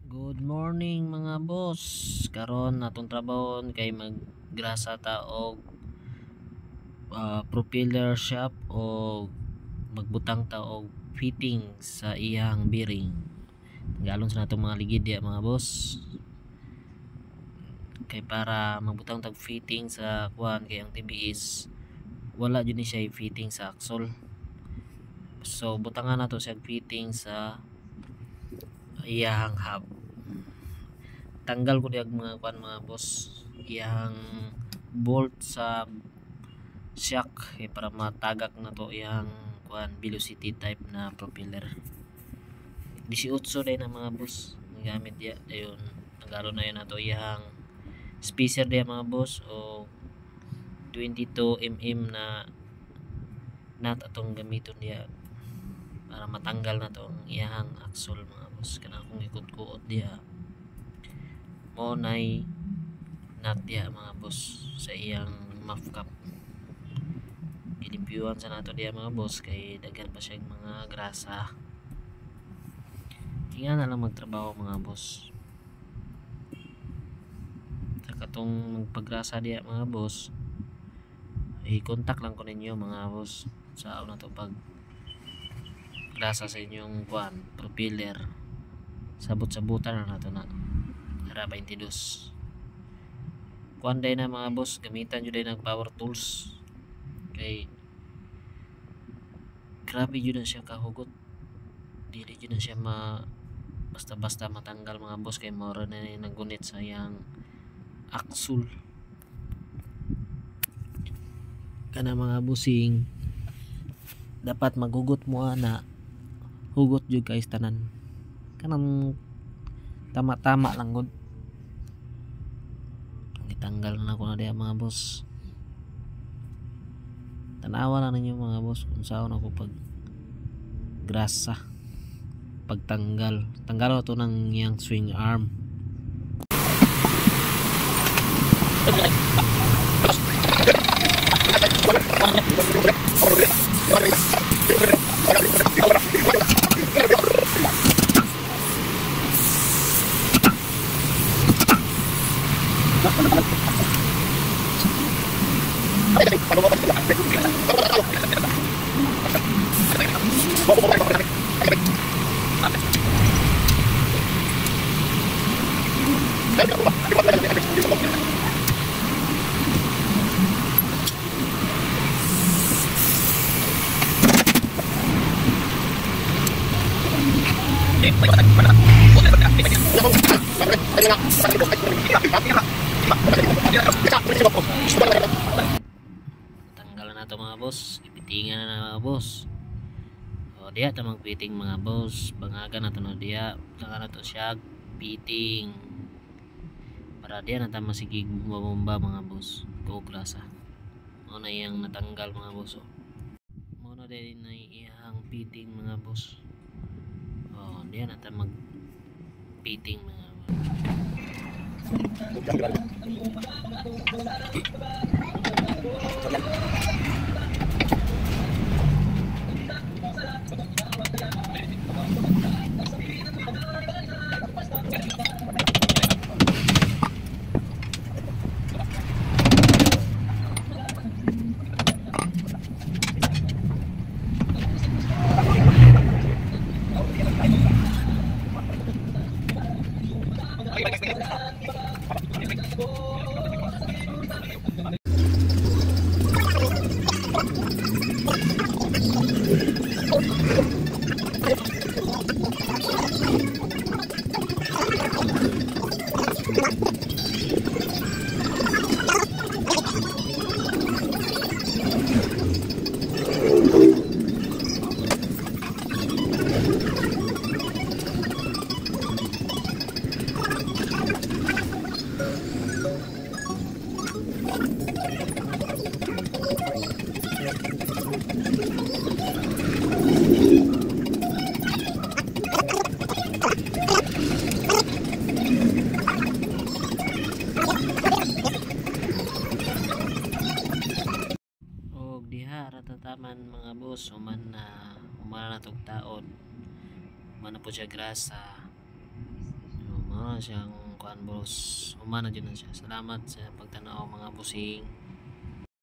Good morning mga boss. Karon natong trabaho kay maggrasa ta og propeller shop o magbutang ta og fitting sa iyang bearing. Galon sa natong mga ligid ya mga boss. Kay para magbutang tag fitting sa kuan kay ang TBS wala jud ni siya fitting sa axle. So butangan nato siya fitting sa iyang hub. Tanggal ko diag mga kuan mga boss iyang bolt sa shock para matagak na to iyang kuan velocity type na propeller. 18 day na mga boss gamit dia dayon nagalo na yun nato iyang spacer dia mga boss o 22 mm na nut atong gamiton dia para matanggal na to ang iyang axle mga boss. Kana kung ikot-kuot dia mo nay nut dia mga boss sa iyang muff cap. Gilimpyuhan sa nato dia mga boss kay daghan pa siya mga grasa. Inga na lang magtrabaho mga boss. Sa katong magpagrasa dia mga boss i-contact lang ko ninyo mga boss sa una to pag grasa sa inyong kuan propeller. Sabot-sabutan na nato na para 22 kuan day na mga boss gamitan jud day ng power tools kay grabe jud na siya kahugot. Dili jud na siya basta-basta matanggal mga boss kay mao na nagunit sa yang axle. Kana mga busing dapat maghugot mo ana hugot jud kay tanan kanang tama-tama lang gud. Gitanggal na ko na diya mga boss. Tanawa na ninyo mga boss kung saan ako pag grasa pagtanggal tanggal to ng yang swing arm. Tanggalan na to mga boss, ipitingan na mga boss. O diya ta magpiting mga boss, bangagan na to no diya, saka na to siya piting. Para diya na ta masigig bumba mga boss. Ko grasa. Mo na yang natanggal mga boss. Mo na din na iyang piting mga boss. O diya na ta magpiting mga boss. Ratataman mga boss human na tog taon human na po siya grasa na siyang kuan boss, umana jud na siya. Salamat sa pagtanaw mga busing.